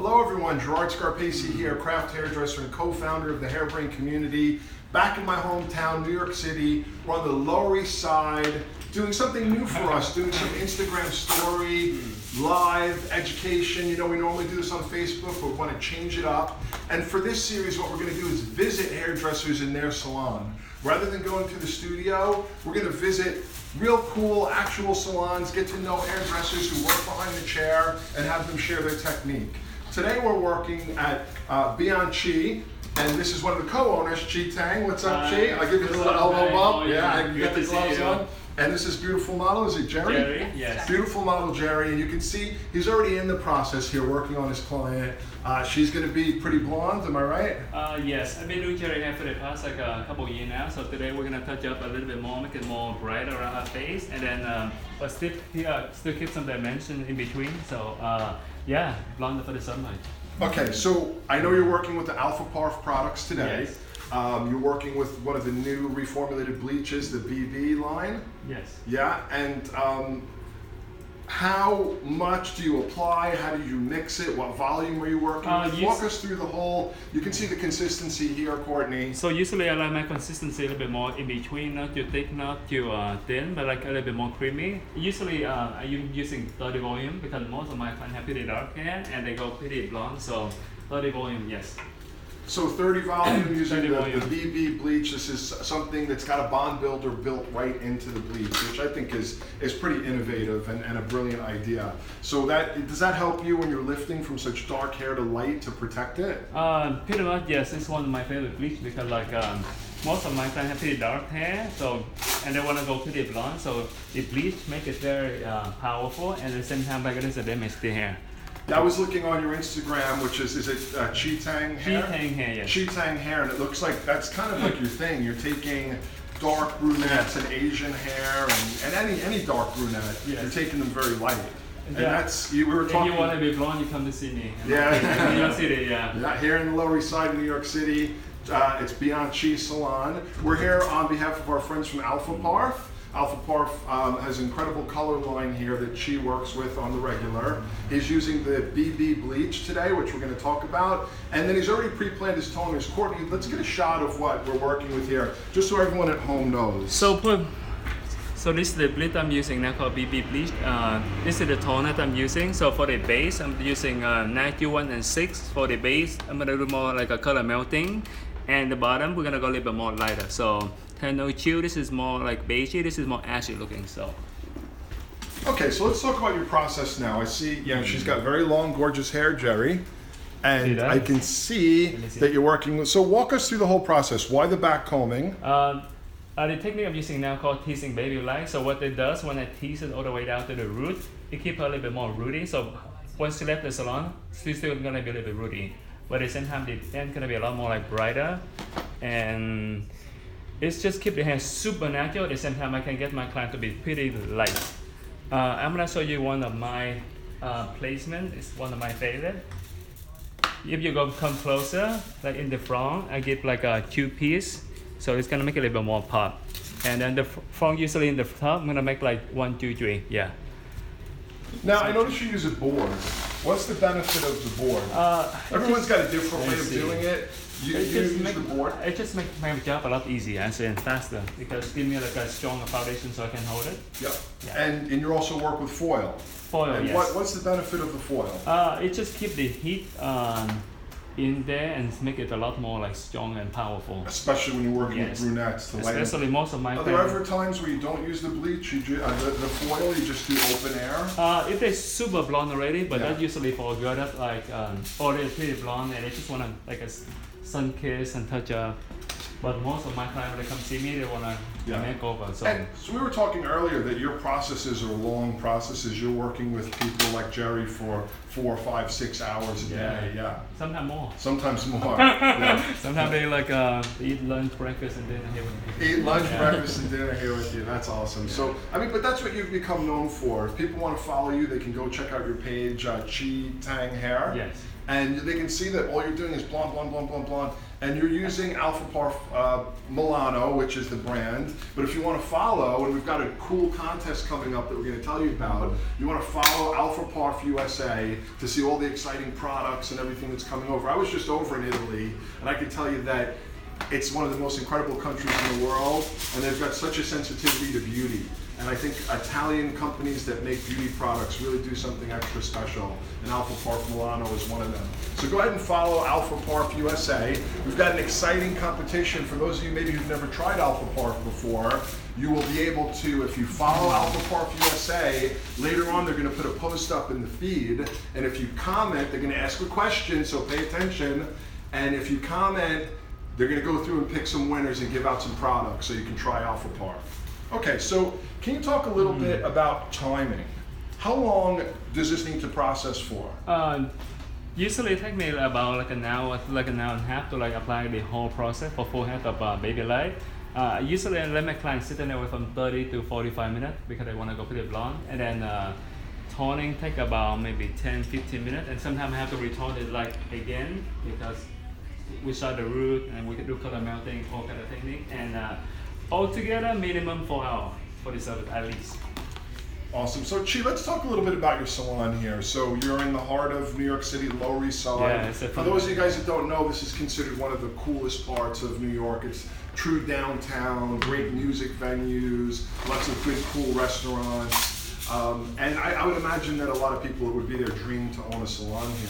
Hello everyone, Gerard Scarpesi here, craft hairdresser and co-founder of the Hairbrain community. Back in my hometown, New York City. We're on the Lower East Side, doing something new for us, doing some Instagram story, live education. You know, we normally do this on Facebook, but we want to change it up. And for this series, what we're going to do is visit hairdressers in their salon. Rather than going to the studio, we're going to visit real cool, actual salons, get to know hairdressers who work behind the chair and have them share their technique. Today we're working at Beyond Chi, and this is one of the co-owners, Chi Tang. What's up, Chi? I'll give you a little elbow bump. Yeah, I got the gloves on. And this is beautiful model, is it Jerry? Jerry, yes. Beautiful model Jerry, and you can see he's already in the process here working on his client. She's going to be pretty blonde, am I right? Yes, I've been doing Jerry hair for the past like a couple of years now, so today we're going to touch up a little bit more, make it more bright around her face, and then but still keep some dimension in between, so yeah, blonde for the sunlight. Okay, so I know you're working with the Aftercare products today. Yes. You're working with one of the new reformulated bleaches, the BB line. Yes. Yeah, and how much do you apply? How do you mix it? What volume are you working with? Walk us through the whole, you can see the consistency here, Courtney. So usually I like my consistency a little bit more in between, not too thick, not too thin, but like a little bit more creamy. Usually I'm using 30 volume because most of my clients have pretty dark hair and they go pretty blonde, so 30 volume, yes. So 30 volume using 30 the volume. BB bleach. This is something that's got a bond builder built right into the bleach, which I think is pretty innovative and a brilliant idea. So does that help you when you're lifting from such dark hair to light to protect it? Pretty much, yes. It's one of my favorite bleach because like most of my clients have pretty dark hair, so and they want to go pretty blonde. So the bleach make it very powerful, and at the same time, like it doesn't damage the hair. I was looking on your Instagram, which is it Chi Tang hair? Chi Tang hair, yes. Chi Tang hair, and it looks like that's kind of like your thing. You're taking dark brunettes and Asian hair and any dark brunette. Yes. You're taking them very light. And Yeah. we were talking. If you want to be blonde, you come to see me. Yeah. New York City, yeah. Yeah, here in the Lower East Side of New York City. It's Beyond Chi Salon. We're here on behalf of our friends from Aftercare. Aftercare has an incredible color line here that Chi works with on the regular. He's using the BB bleach today, which we're going to talk about. And then he's already pre-planned his toners. Courtney, let's get a shot of what we're working with here, just so everyone at home knows. So this is the bleach I'm using now called BB bleach. This is the toner that I'm using. So for the base, I'm using 91 and 6. For the base, I'm going to do more like a color melting. And the bottom, we're going to go a little bit more lighter. So no chill, this is more like beigey, this is more ashy looking, so. Okay, so let's talk about your process now. I see, she's got very long, gorgeous hair, Jerry. And I can see that you're working with, so walk us through the whole process. Why the back combing? The technique I'm using now called teasing baby light. So what it does, when I tease it all the way down to the root, it keeps her a little bit more rooty. So once she left the salon, she's still gonna be a little bit rooty. But at the same time, the end gonna be a lot more like brighter. And it's just keep the hair super natural. At the same time, I can get my client to be pretty light. I'm gonna show you one of my placement. It's one of my favorite. If you come closer, like in the front, I give like a 2 piece. So it's gonna make it a little bit more pop. And then the front, usually in the top, I'm gonna make like 1, 2, 3, yeah. Now, I noticed you use a board. What's the benefit of the board? Everyone's got a different way of doing it. You use the board? It just makes my job a lot easier and faster because it gives me like a stronger foundation so I can hold it. Yep. Yeah. And you also work with foil. Foil, and yes. What's the benefit of the foil? It just keeps the heat in there and make it a lot more like strong and powerful. Especially when you're working with brunettes. To especially most of my Are there ever times where you don't use the bleach, the foil, you just do open air? If they're super blonde already, but that's usually for a girl that's like already pretty blonde and they just want to like a sun kiss and touch up. But most of my clients, when they come see me, they want to make over. So. And so we were talking earlier that your processes are long processes. You're working with people like Jerry for 4, 5, 6 hours a day. Yeah. Sometimes more. Sometimes more. Yeah. Sometimes they like eat lunch, breakfast, and dinner here with me. Eat lunch, breakfast, and dinner here with you. That's awesome. Yeah. So, I mean, but that's what you've become known for. If people want to follow you, they can go check out your page, Chi Tang Hair. Yes. And they can see that all you're doing is blonde, blonde, blonde, blonde, blonde. And you're using Aftercare Milano, which is the brand. brand. But if you want to follow, and we've got a cool contest coming up that we're going to tell you about, you want to follow Alpha Parf USA to see all the exciting products and everything that's coming over. I was just over in Italy, and I can tell you that it's one of the most incredible countries in the world, and they've got such a sensitivity to beauty. And I think Italian companies that make beauty products really do something extra special, and Alpha Parf Milano is one of them. So go ahead and follow Alpha Parf USA. We've got an exciting competition. For those of you maybe who've never tried Alpha Parf before, you will be able to, if you follow Alpha Parf USA, later on they're going to put a post up in the feed, and if you comment, they're going to ask a question, so pay attention, and if you comment, they're going to go through and pick some winners and give out some products so you can try Alpha Parf. Okay, so can you talk a little bit about timing? How long does this need to process for? Usually it takes me about like an hour and a half to like apply the whole process for full head of baby light. Usually I let my clients sit in there from 30 to 45 minutes because they want to go pretty blonde, and then toning take about maybe 10-15 minutes, and sometimes I have to retone it like again because we start the root and we can do color melting, all kind of technique, and altogether minimum 4 hours for the service at least. Awesome. So Chi, let's talk a little bit about your salon here. So you're in the heart of New York City, Lower East Side. Yeah, for those of you guys that don't know, this is considered one of the coolest parts of New York. It's true downtown, great music venues, lots of good, cool restaurants. And I would imagine that a lot of people, it would be their dream to own a salon here.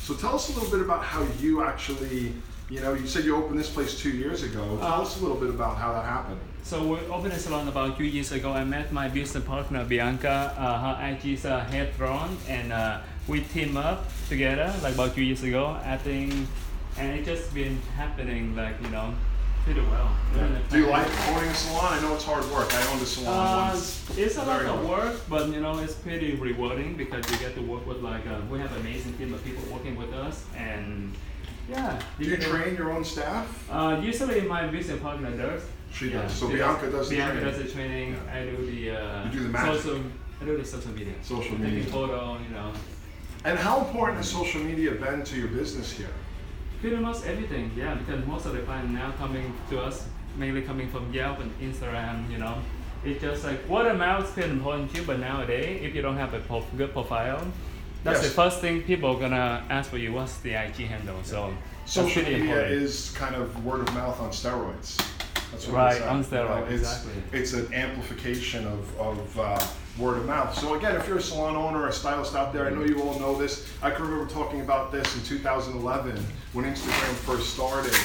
So tell us a little bit about how you actually, you said you opened this place 2 years ago. Tell us a little bit about how that happened. So we opened a salon about 2 years ago. I met my business partner Bianca. Her IG is Hairline, and we team up together like about 2 years ago, I think, and it's just been happening pretty well. Yeah. Do you like owning a salon? I know it's hard work. I owned a salon once. It's a lot of work, but it's pretty rewarding because you get to work with we have an amazing team of people working with us, and yeah. Do you train your own staff? Usually my business partner does. She does. So Bianca does the training. Bianca does the training. Yeah. I do the. You do the magic. I do the social media. Social media. Taking photo, And how important has social media been to your business here? Pretty much everything, yeah. Because most of the clients now coming to us, mainly coming from Yelp and Instagram. It's just like word of mouth is pretty important too. But nowadays, if you don't have a good profile, that's the first thing people are gonna ask for you. What's the IG handle? So social media important. is kind of word of mouth on steroids. That's what right, on steroids, exactly. It's an amplification of word of mouth. So again, if you're a salon owner or a stylist out there, I know you all know this. I can remember talking about this in 2011 when Instagram first started.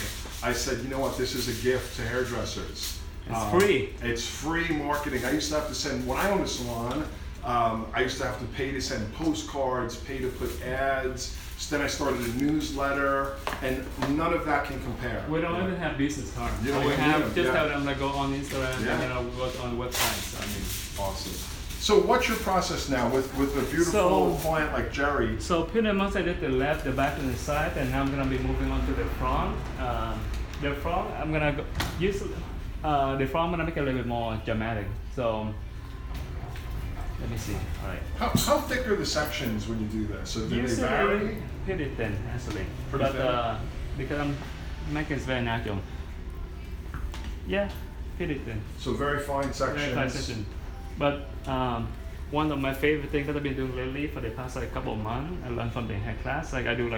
I said, you know what, this is a gift to hairdressers. It's free. It's free marketing. I used to have to send, when I owned a salon, I used to have to pay to send postcards, pay to put ads. So then I started a newsletter, and none of that can compare. We don't even have business cards. You don't we have just yeah. have them go on Instagram and we go on websites. Awesome. So what's your process now with a beautiful client like Jerry? So pretty much I did the left, the back, and the side, and now I'm gonna be moving on to the front. The front, I'm gonna go use the front. I'm gonna make it a little bit more dramatic. So. Let me see. All right. How thick are the sections when you do this? So do they vary? Pretty thin, actually. Pretty thin? Because I'm making it very natural. Yeah, pretty thin. So very fine sections. Very fine section. But one of my favorite things that I've been doing lately for the past couple of months, I learned from the hair class. Like I do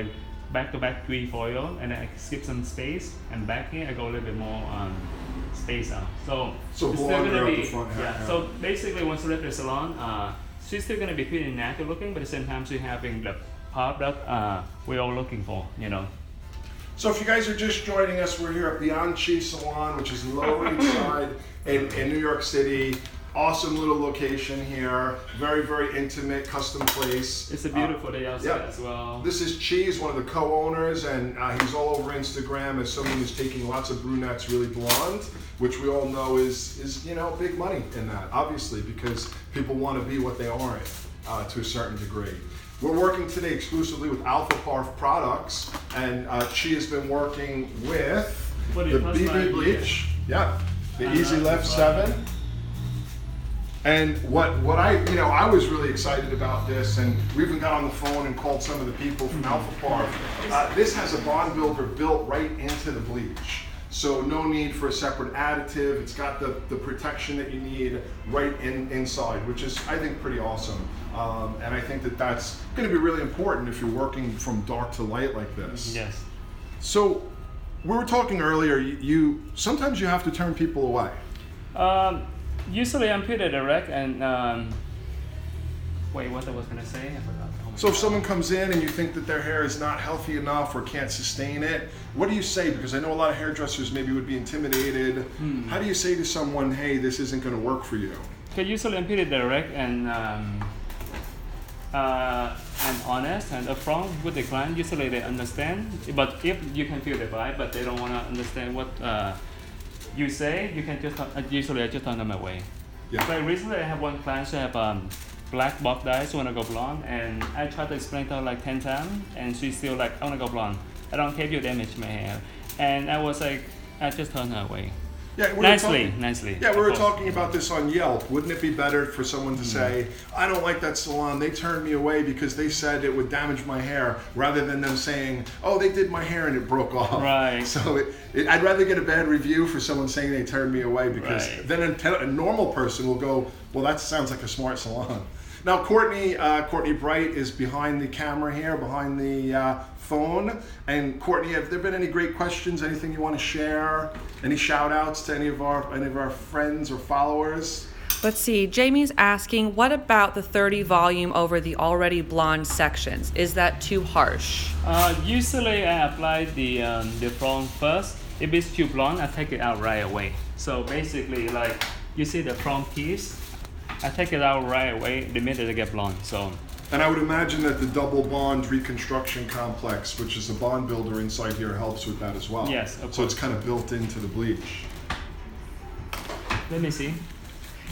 back-to-back 3 foil, and then I skip some space, and back here I go a little bit more space out. So it's still gonna be the front hair. Yeah. So basically, once you leave the salon, she's still gonna be pretty natural looking, but at the same time, she's having the pop that we're all looking for. So if you guys are just joining us, we're here at Beyond Chi Salon, which is Lower East Side in New York City. Awesome little location here. Very, very intimate, custom place. It's a beautiful day outside as well. This is Chi, he's one of the co-owners, and he's all over Instagram as someone who's taking lots of brunettes really blonde, which we all know is big money in that, obviously, because people want to be what they aren't to a certain degree. We're working today exclusively with Alpha Parf products, and Chi has been working with the BB Bleach. Yeah, the Easy Left 7. And what I was really excited about this, and we even got on the phone and called some of the people from Alpha Parf. This has a bond builder built right into the bleach. So no need for a separate additive. It's got the protection that you need right inside, which is, I think, pretty awesome. And I think that that's going to be really important if you're working from dark to light like this. Yes. So we were talking earlier, you sometimes you have to turn people away. Usually I'm pretty direct and wait, what I was gonna say? I forgot. So if someone comes in and you think that their hair is not healthy enough or can't sustain it, what do you say? Because I know a lot of hairdressers maybe would be intimidated. How do you say to someone, hey, this isn't going to work for you? Okay, usually I'm pretty direct and honest and upfront with the client. Usually they understand, but if you can feel the vibe, but they don't want to understand what you say, you can just usually I just turn them away. Yeah. Like recently, I have one client who have black bob dyes, want to go blonde, and I tried to explain to her like 10 times, and she's still like, I want to go blonde. I don't care if you damage my hair. And I was like, I just turned her away. Yeah, nicely. Yeah, we were talking about this on Yelp. Wouldn't it be better for someone to say, I don't like that salon, they turned me away because they said it would damage my hair, rather than them saying, oh, they did my hair and it broke off. Right. So I'd rather get a bad review for someone saying they turned me away, because then a normal person will go, well, that sounds like a smart salon. Now, Courtney Bright is behind the camera here, behind the phone. And Courtney, have there been any great questions? Anything you want to share? Any shout outs to any of our friends or followers? Let's see. Jamie's asking, what about the 30 volume over the already blonde sections? Is that too harsh? Usually I apply the front first. If it's too blonde, I take it out right away. So basically, like you see the front piece, I take it out right away the minute I get blonde. So. And I would imagine that the double bond reconstruction complex, which is a bond builder inside here, helps with that as well. Yes, of course. So it's kind of built into the bleach. Let me see.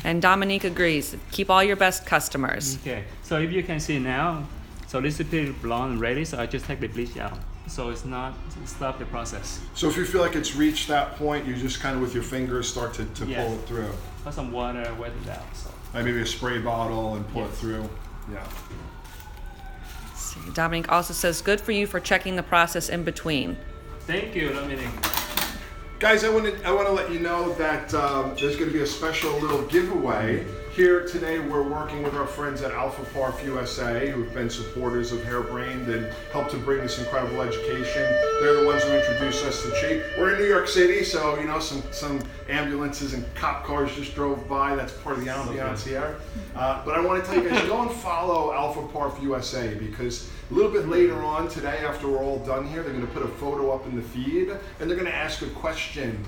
And Dominique agrees. Keep all your best customers. Okay, so if you can see now, so this is pretty blonde and ready, so I just take the bleach out. So it's not stop the process. So if you feel like it's reached that point, you just kind of with your fingers start to pull it through. Put some water, wet it out. So. Like maybe a spray bottle and pull it through. Yeah. Dominique also says, good for you for checking the process in between. Thank you, Dominique. Guys, I want to let you know that there's going to be a special little giveaway. Here today, we're working with our friends at Aftercare USA, who've been supporters of Hairbrained and helped to bring this incredible education. They're the ones who introduced us to Chi. We're in New York City, so you know some ambulances and cop cars just drove by. That's part of the ambiance here. But I want to tell you guys, go and follow Aftercare USA, because a little bit later on today, after we're all done here, they're going to put a photo up in the feed, and they're going to ask a question.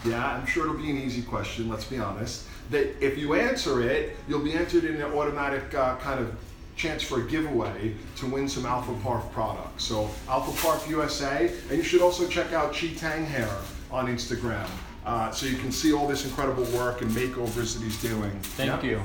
Yeah, I'm sure it'll be an easy question, let's be honest. That if you answer it, you'll be entered in an automatic kind of chance for a giveaway to win some Aftercare products. So Aftercare USA, and you should also check out Chi Tang Hair on Instagram, so you can see all this incredible work and makeovers that he's doing. Thank you.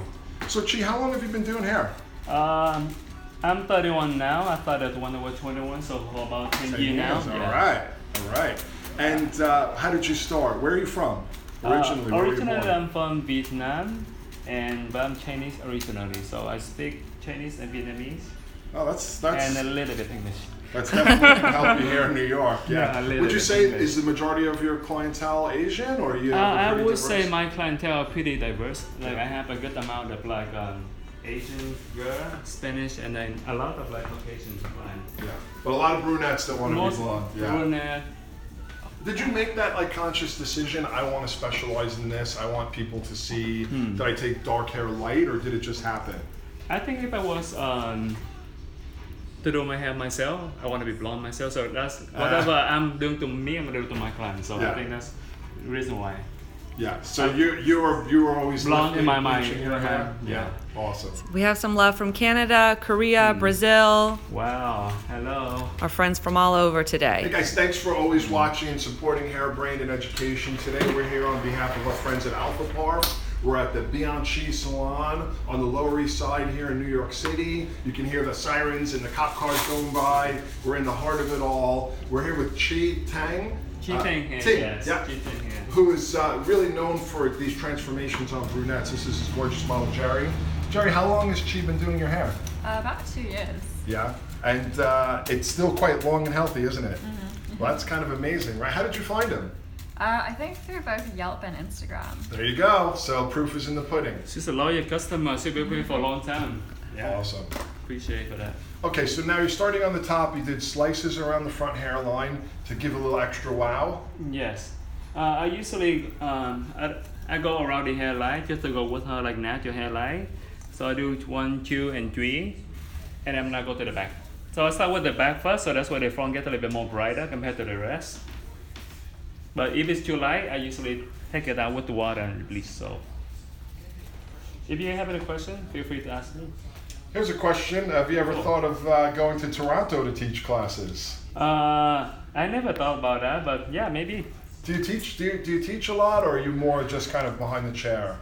So Chi, how long have you been doing hair? I'm 31 now. I started when I was 21, so for about 10 years now. All right. And how did you start? Where are you from? Originally, where were you born? I'm from Vietnam, but I'm Chinese originally, so I speak Chinese and Vietnamese. Oh, that's and a little bit English. That's definitely gonna help you here in New York. Yeah. Would you say English. Is the majority of your clientele Asian, or you? I would diverse? say my clientele are pretty diverse. Like I have a good amount of like Asian girl, Spanish, and then a lot of like Caucasian clients. Yeah, but a lot of brunettes that want to be blonde. Yeah. Brunette. Did you make that like conscious decision? I want to specialize in this. I want people to see that I take dark hair light, or did it just happen? I think if I was to do my hair myself, I want to be blonde myself. So that's whatever I'm doing to me, I'm gonna do to my clients. So I think that's the reason why. Yeah. So you were always blonde in my mind. Your hair. Yeah. Awesome. We have some love from Canada, Korea, Brazil. Wow. Hello. Our friends from all over today. Hey guys, thanks for always watching and supporting Hairbrained and Education. Today we're here on behalf of our friends at Aftercare. We're at the Beyond Chi Salon on the Lower East Side here in New York City. You can hear the sirens and the cop cars going by. We're in the heart of it all. We're here with Chi Tang. Chi Tang, yes. Yeah. Chi Tang, yeah. Who is really known for these transformations on brunettes. This is his gorgeous model, Jerry. Jerry, how long has Chi been doing your hair? About 2 years. Yeah, and it's still quite long and healthy, isn't it? Mm-hmm. Well, that's kind of amazing, right? How did you find him? I think through both Yelp and Instagram. There you go. So proof is in the pudding. She's a loyal customer. She's been with me for a long time. Yeah. Awesome. Appreciate for that. Okay, so now you're starting on the top. You did slices around the front hairline to give a little extra wow. Yes. I usually I go around the hairline just to go with her like natural hairline. So I do 1, 2, and 3, and I'm gonna go to the back. So I start with the back first, so that's why the front gets a little bit more brighter compared to the rest. But if it's too light, I usually take it out with the water and bleach. So if you have any question, feel free to ask me. Here's a question. Have you ever thought of going to Toronto to teach classes? I never thought about that, but yeah, maybe. Do you teach? Do you teach a lot, or are you more just kind of behind the chair?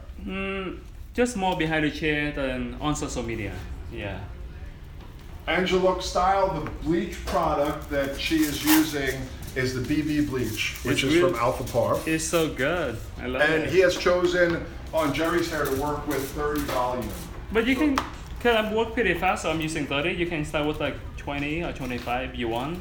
Just more behind the chair than on social media. Yeah. Angela Style, the bleach product that she is using is the BB bleach, which is from Alpha Par. It's so good. I love it. And he has chosen on Jerry's hair to work with 30 volume. But you can, cause I work pretty fast, so I'm using 30. You can start with like 20 or 25 if you want.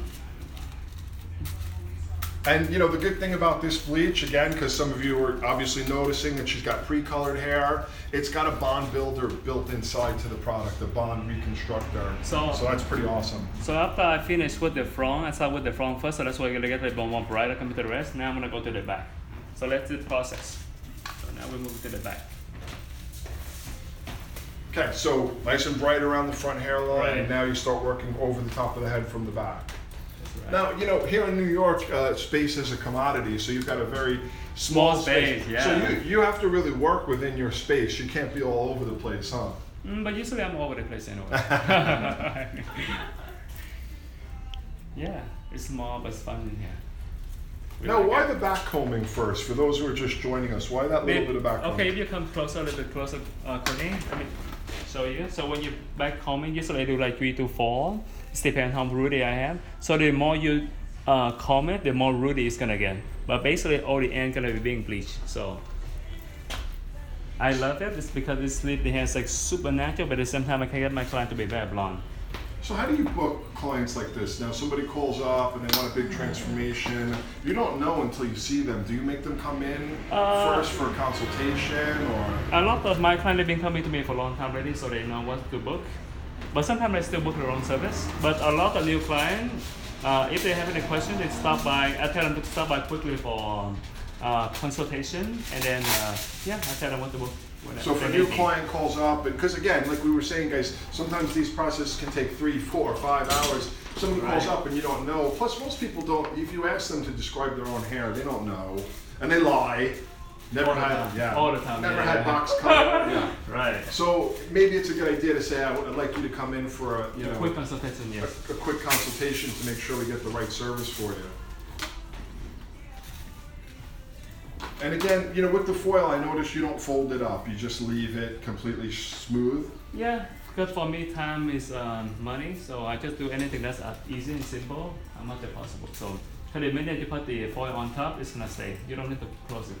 And you know, the good thing about this bleach, again, because some of you are obviously noticing that she's got pre-colored hair, it's got a bond builder built inside to the product, a bond reconstructor. So that's pretty awesome. So after I finish with the front, I start with the front first, so that's why I'm gonna get a little more brighter compared to the rest. Now I'm gonna go to the back. So let's do the process. So now we move to the back. Okay, so nice and bright around the front hairline, Right. and now you start working over the top of the head from the back. Right. Now, you know, here in New York, space is a commodity, so you've got a very small space, yeah. So you have to really work within your space. You can't be all over the place, huh? But usually I'm all over the place anyway. Yeah, it's small but it's fun in here. We Now, like why it. the back combing first? For those who are just joining us, why that little bit of back combing? Okay, if you come closer, a little bit closer, Courtney, let me show you. So when you back combing, usually I do like 3 to 4. It depends how rooty I have. So the more you comb it, the more rooty it's gonna get. But basically, all the end gonna be being bleached. So I love it. It's because it's leave the hair like super natural, but at the same time, I can get my client to be very blonde. So how do you book clients like this? Now, somebody calls up and they want a big transformation. You don't know until you see them. Do you make them come in first for a consultation, or? A lot of my clients have been coming to me for a long time already, so they know what to book. But sometimes I still book their own service. But a lot of new clients, if they have any questions, they stop by. I tell them to stop by quickly for consultation, and then I tell them what to book. So if a new client calls up, and because again, like we were saying, guys, sometimes these processes can take 3, 4, 5 hours. Somebody calls up and you don't know. Plus, most people don't. If you ask them to describe their own hair, they don't know, and they lie. Never had, all the time. Never had box cut. Yeah. Right. So maybe it's a good idea to say, I'd like you to come in for a Quick consultation, yes. a quick consultation to make sure we get the right service for you. And again, you know, with the foil, I noticed you don't fold it up. You just leave it completely smooth. Yeah, because for me, time is money, so I just do anything that's easy and simple as much as possible. So the minute you put the foil on top, it's gonna stay. You don't need to close it.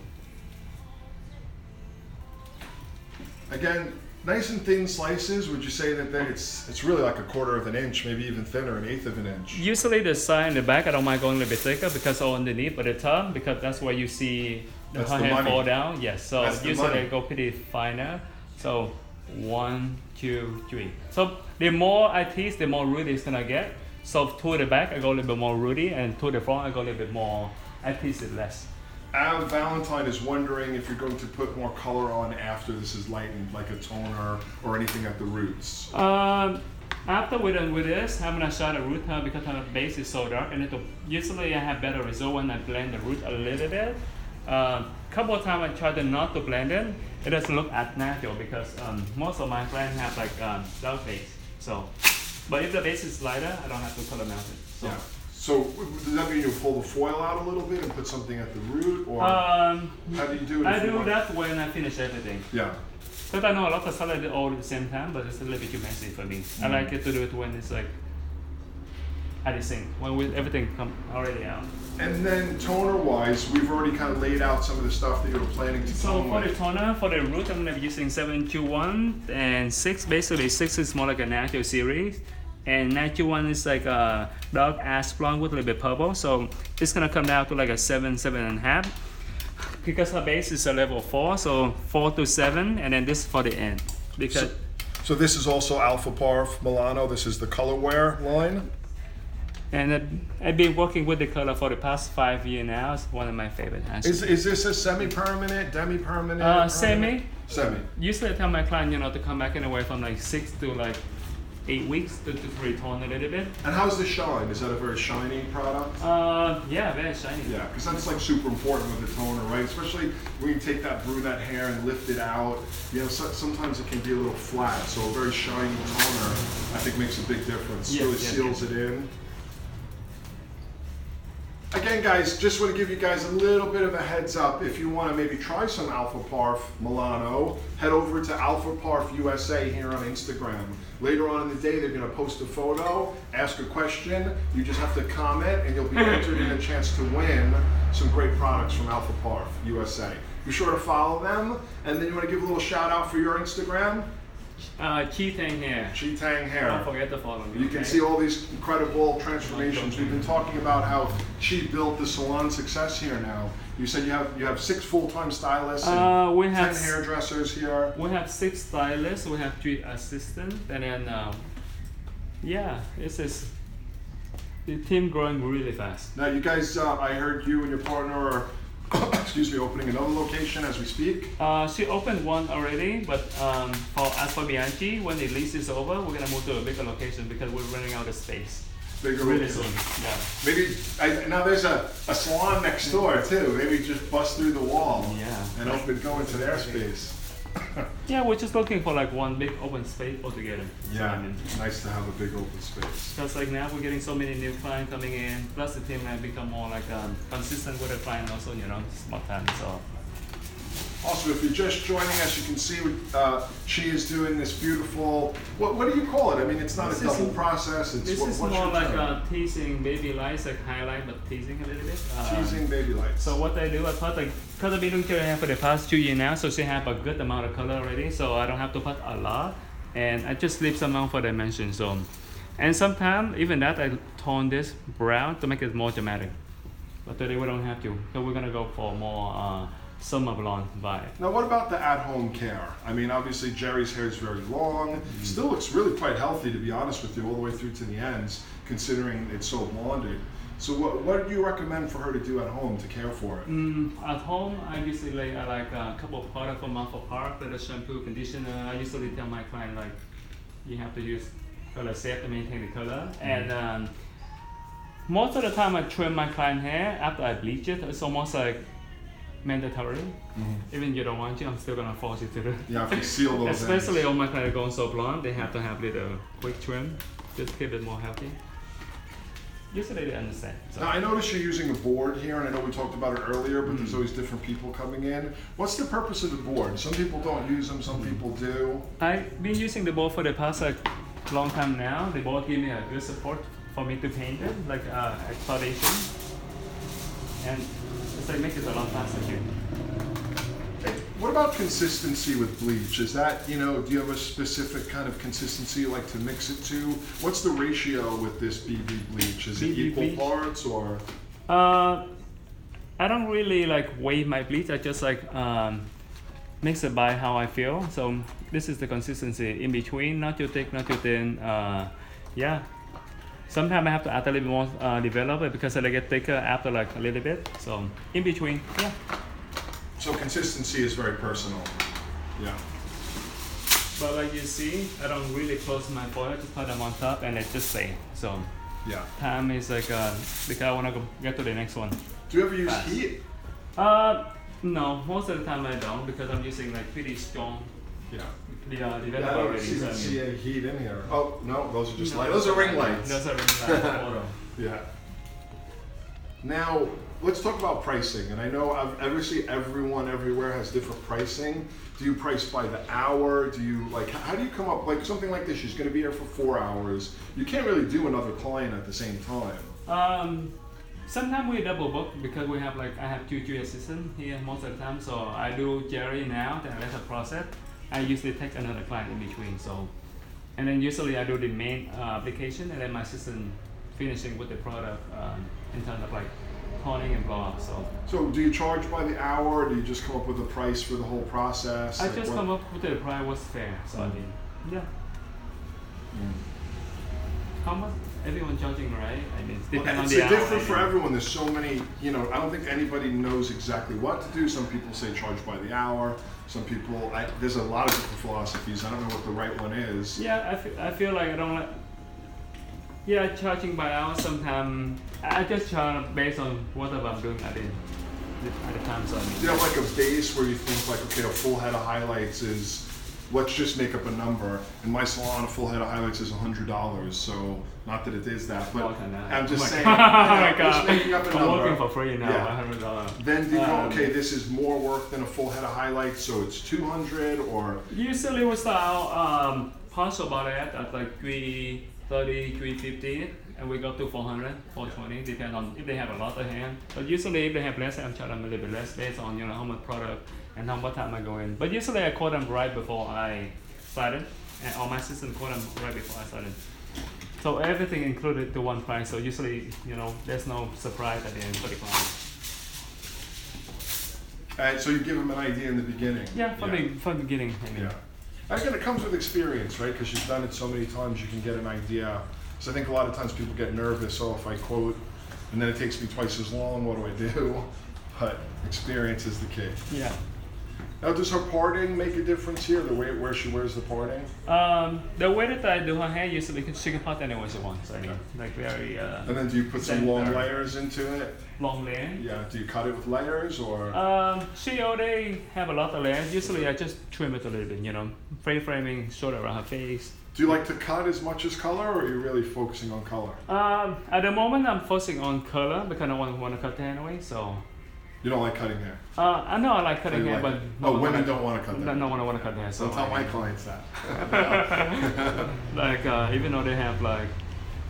Again, nice and thin slices. Would you say that it's really like 1/4 of an inch, maybe even thinner, 1/8 of an inch? Usually the side and the back, I don't mind going a little bit thicker because all underneath, but the top, because that's where you see the That's the hair money. fall down. Yes, so That's the usually money. I go pretty finer. So 1, 2, 3. So the more I tease, the more rooty it's gonna get. So to the back, I go a little bit more rooty, and to the front, I go a little bit more, I tease it less. Av Valentine is wondering if you're going to put more color on after this is lightened, like a toner or anything at the roots. After we're done with this, I'm gonna shine the root because the base is so dark. And usually I have better result when I blend the root a little bit. Couple of times I try to not to blend it. It doesn't look as natural because most of my clients have like dark base. So, but if the base is lighter, I don't have to color mount it. So. Yeah. So does that mean you pull the foil out a little bit and put something at the root, or how do you do it? I if you do want- that when I finish everything. Yeah. Because I know a lot of salad do all at the same time, but it's a little bit too messy for me. I like it to do it when it's like at the sink, when everything come already out. And then toner-wise, we've already kind of laid out some of the stuff that you were planning to So tone for the with. toner, for the root, I'm gonna be using 721 and 6. Basically, 6 is more like a natural series, and natural one is like a dark ash blonde with a little bit purple. So it's gonna come down to like a 7.5. Because her base is a level 4, so 4 to 7, and then this for the end. Because So this is also Alpha Parf Milano. This is the colorwear line. and I've been working with the color for the past 5 years now. It's one of my favorite. Is this a semi-permanent, demi-permanent? Semi. Semi. Usually I tell my client, to come back anywhere from like 6 to like 8 weeks to retone a little bit. And how's the shine? Is that a very shiny product? Yeah, very shiny. Yeah, because that's like super important with the toner, right? Especially when you take that brunette hair and lift it out. Sometimes it can be a little flat, so a very shiny toner, I think, makes a big difference. Yes, Really yes, seals yes. it in. Again, guys, just want to give you guys a little bit of a heads up. If you want to maybe try some Alpha Parf Milano, head over to Alpha Parf USA here on Instagram. Later on in the day, they're going to post a photo, ask a question. You just have to comment, and you'll be entered in a chance to win some great products from Alpha Parf USA. Be sure to follow them. And then you want to give a little shout out for your Instagram? Chi Tang hair. Chi Tang Hair. Don't forget to follow me. You can see all these incredible transformations. We've been talking about how Chi built the salon success here now. You said you have 6 full-time stylists and we 10 have hairdressers here. We have 6 stylists. We have 3 assistants, and then this is the team growing really fast. Now you guys, I heard you and your partner are excuse me, opening another location as we speak. She opened one already, but as for Bianchi, when the lease is over, we're gonna move to a bigger location because we're running out of space. Bigger Really location. soon. Yeah. Maybe now there's a salon next door too. Maybe just bust through the wall and go into their space. Yeah, we're just looking for like one big open space altogether. Yeah, nice to have a big open space. Because like now we're getting so many new clients coming in, plus the team have become more like consistent with the client also, small time. So Also, if you're just joining us, you can see Chi is doing this beautiful, what do you call it? I mean, it's not a double process. It's this is what's more your like term? teasing baby lights, like highlight, but teasing a little bit. Teasing baby lights. So what I do, I put because I've been doing her hair for the past 2 years now, so she have a good amount of color already, so I don't have to put a lot, and I just leave some amount for dimension. So, and sometimes even that I tone this brown to make it more dramatic. But today we don't have to, so we're gonna go for more summer blonde vibe. Now, what about the at-home care? I mean, obviously Jerry's hair is very long. Still looks really quite healthy, to be honest with you, all the way through to the ends, considering it's so blonded. So what do you recommend for her to do at home to care for it? At home, I usually like a couple of products from Alpha Park, like a shampoo, conditioner. I usually tell my client you have to use color safe to maintain the color. And most of the time I trim my client hair after I bleach it. It's almost like mandatory. Even you don't want to, I'm still gonna force you to do it. You have to seal those Especially ends. all my clients going so blonde, they have to have little quick trim, just keep it more healthy. Usually they understand. So. Now, I noticed you're using a board here, and I know we talked about it earlier, but there's always different people coming in. What's the purpose of the board? Some people don't use them, some people do. I've been using the board for the past long time now. The board give me a good support for me to paint it, like foundation. And it's make it a lot faster too. What about consistency with bleach? Is that, do you have a specific kind of consistency you like to mix it to? What's the ratio with this BB bleach? Is it BB equal bleach? parts or? I don't really weigh my bleach. I just mix it by how I feel. So this is the consistency in between, not too thick, not too thin. Sometimes I have to add a little bit more developer because I get thicker after a little bit. So in between, yeah. So consistency is very personal. Yeah. But like you see, I don't really close my foil. I just put them on top and it just stay. So Yeah. time is because I wanna get to the next one. Do you ever use Fast. heat? No, most of the time I don't because I'm using pretty strong Yeah. developer I don't already. So, see any heat in here. Oh, no, those are just lights. Those are ring lights. Those are ring lights. Yeah. Now, let's talk about pricing. And I know obviously everyone everywhere has different pricing. Do you price by the hour? Do you how do you come up something like this? She's going to be here for 4 hours. You can't really do another client at the same time. Sometimes we double book because we have I have 2 assistants here most of the time. So I do Jerry now, then I let her process. I usually take another client in between. So, And then usually I do the main application, and then my assistant finishing with the product in terms of like toning and blow up. So do you charge by the hour, or do you just come up with a price for the whole process? I Like just what- come up with the price was fair. So I mean, yeah. How much everyone charging, right? I mean, it's Well, depending on it's the hour. different for I mean. everyone. There's so many, you know, I don't think anybody knows exactly what to do. Some people say charge by the hour. Some people, there's a lot of different philosophies. I don't know what the right one is. Yeah, I feel like I don't like. Yeah, charging by hour sometimes. I just charge based on whatever I'm doing at the time. So I mean, Do you have like a base where you think like, okay, a full head of highlights is, let's just make up a number. In my salon, a full head of highlights is $100. So not that it is that, but more than that. I'm just Oh my saying, God. Oh my just God. making up a I'm number. working for free now. Yeah. $100. Then do you go, okay, this is more work than a full head of highlights, so it's 200 or Usually we start out partial about that at like 330, 350, and we go to 400, 420, depending on if they have a lot of hair. But usually if they have less, I'm charging them a little bit less based on how much product and how much time I go in. But usually I call them right before I started, and all my assistant call them right before I started. So everything included to one price. So usually, there's no surprise at the end for the client. so you give them an idea in the beginning. Yeah, from the beginning. I mean. Yeah. Again, it comes with experience, right? Because you've done it so many times, you can get an idea. So I think a lot of times people get nervous, oh, if I quote, and then it takes me twice as long, what do I do? But experience is the key. Yeah. Now, does her parting make a difference here, the way where she wears the parting? The way that I do her hair, usually she can part anywhere she wants. I mean, like very. And then do you put some long layers into it? Long layer. Yeah. Do you cut it with layers or? She already have a lot of layers. Usually I just trim it a little bit, frame framing, short around her face. Do you like to cut as much as color, or are you really focusing on color? At the moment I'm focusing on color because I want to cut hair anyway. So. You don't like cutting hair? I know I like cutting hair, but women don't want to cut hair. No one want to cut hair. So Don't tell my clients that. like even though they have like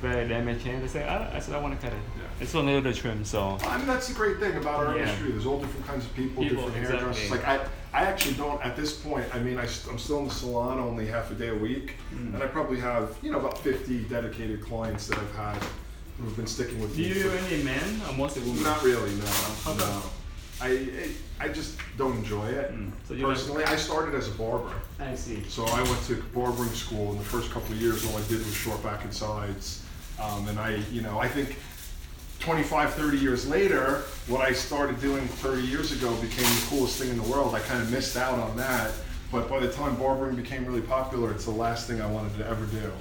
very damaged hair, they say I said I want to cut it. Yeah. It's only a little trim, so. I mean, that's the great thing about our Yeah. industry. There's all different kinds of people different hairdressers. exactly. Like I actually don't, at this point, I mean, I'm still in the salon only half a day a week, and I probably have, about 50 dedicated clients that I've had who've been sticking with Do me. you do any men or mostly women? Not really, no. How No. come? I just don't enjoy it. So you Personally, I started as a barber. I see. So I went to barbering school, and the first couple of years, all I did was short back and sides. And I think 25, 30 years later, what I started doing 30 years ago became the coolest thing in the world. I kind of missed out on that. But by the time barbering became really popular, it's the last thing I wanted to ever do.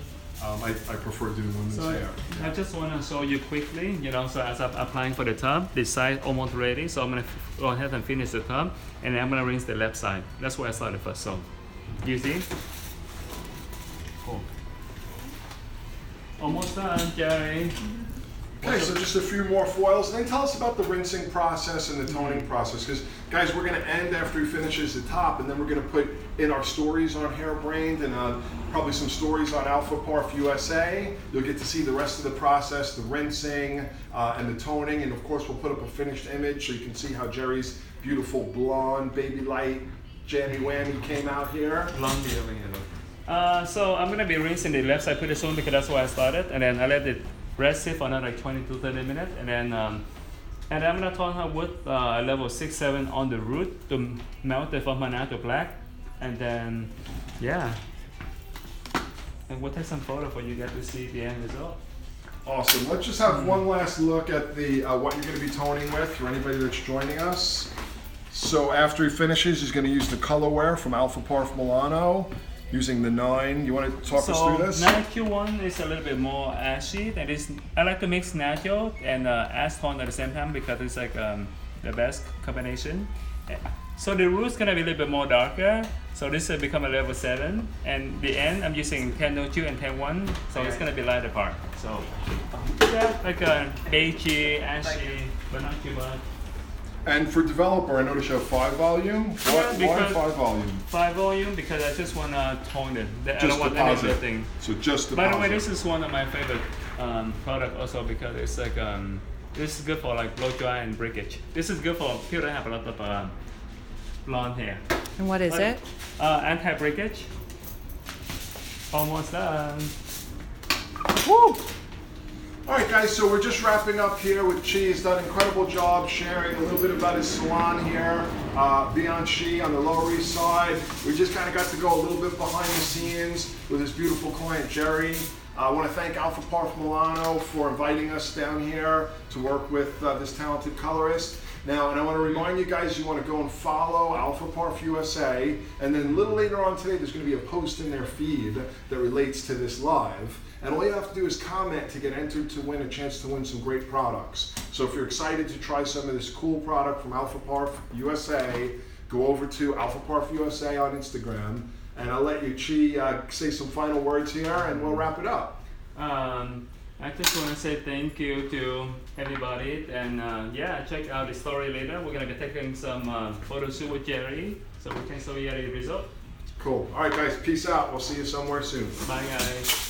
I prefer doing women's So hair. I just want to show you quickly, so as I'm applying for the tub, this side almost ready. So I'm going to go ahead and finish the tub, and then I'm going to rinse the left side. That's where I started first. So, you see? Cool. Almost done, Jerry. Okay, so just a few more foils, and then tell us about the rinsing process and the toning process. Because, guys, we're going to end after he finishes the top, and then we're going to put in our stories on Hairbrained and probably some stories on Alpha Parf USA. You'll get to see the rest of the process, the rinsing and the toning, and of course we'll put up a finished image so you can see how Jerry's beautiful blonde, baby light, jammy whammy came out here. Long bit over here. So I'm going to be rinsing the left side pretty soon because that's where I started, and then I let it rest it for another like 20 to 30 minutes, and then I'm gonna tone her with level 6, 7 on the root to melt it from her natural black, and then and we'll take some photo for you guys to see the end result. Awesome. Let's just have one last look at the what you're going to be toning with for anybody that's joining us. So after he finishes, he's going to use the colorware from Alpha Parf Milano. Using the 9, you want to talk us through this? 9Q1 is a little bit more ashy. That is, I like to mix natural and ash tone at the same time because it's like the best combination. So the root's gonna be a little bit more darker. So this will become a level 7, and the end I'm using 10.02 and 10.1, so it's gonna be lighter part. So like a beigey, ashy, but not too much. And for developer, I notice you have 5 volume. Why 5 volume? 5 volume because I just want to tone it. I Just don't want any deposit. other thing. So just By deposit. the way, this is one of my favorite product also because it's like this is good for like blow dry and breakage. This is good for people that have a lot of blonde hair. And what is it? Anti breakage. Almost done. Woo! All right, guys, so we're just wrapping up here with Chi. He's done an incredible job sharing a little bit about his salon here, Beyond Chi on the Lower East Side. We just kind of got to go a little bit behind the scenes with his beautiful client, Jerry. I want to thank Aftercare Milano for inviting us down here to work with this talented colorist. Now, and I want to remind you guys, you want to go and follow Aftercare USA, and then a little later on today, there's going to be a post in their feed that relates to this live. And all you have to do is comment to get entered to win a chance to win some great products. So if you're excited to try some of this cool product from Aftercare USA, go over to Aftercare USA on Instagram, and I'll let you, Chi, say some final words here, and we'll wrap it up. I just want to say thank you to everybody, and yeah, check out the story later. We're gonna be taking some photo shoot with Jerry, so we can show you the result. Cool. All right, guys, peace out. We'll see you somewhere soon. Bye, guys.